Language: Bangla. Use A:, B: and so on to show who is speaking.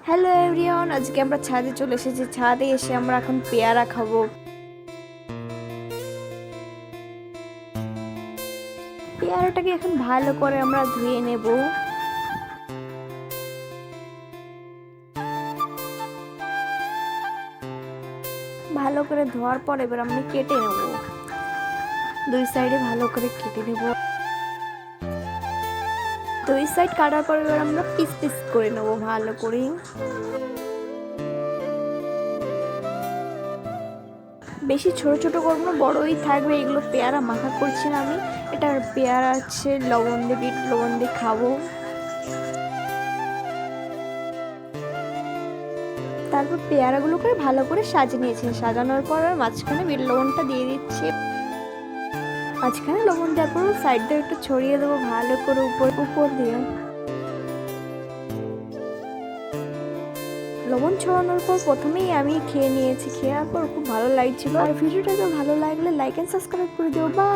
A: হ্যালো এভরিওয়ান, আজকে আমরা ছাদে চলে এসেছি। ছাদে এসে আমরা এখন পেয়ারা খাবো। পেয়ারাটাকে এখন ভালো করে আমরা ধুয়ে নেব। ভালো করে ধোয়ার পর এবার আমি কেটে নেব। দুই সাইডে ভালো করে কেটে নেব। দুই সাইড কাটার পর এবার আমরা পিস পিস করে নেব ভালো করে। বেশি ছোট ছোট করবো না, বড়ই থাকবে। এগুলো পেয়ারা মাখা করছি না আমি, এটা পেয়ারা আছে লবণ দিয়ে, বিট লবণ দিয়ে খাবো। তারপর পেয়ারাগুলোকে ভালো করে সাজিয়ে নিয়েছি। সাজানোর পর মাঝখানে বিট লবণটা দিয়ে দিচ্ছি। মাঝখানে লবণ দেওয়ার পর সাইড দিয়ে একটু ছড়িয়ে দেবো ভালো করে উপর দিয়ে। লবণ ছড়ানোর পর প্রথমেই আমি খেয়ে নিয়েছি। খেয়ার পর খুব ভালো লাগছিল। আর ভিডিওটা ভালো লাগলে লাইক এন্ড সাবস্ক্রাইব করে দিও। বা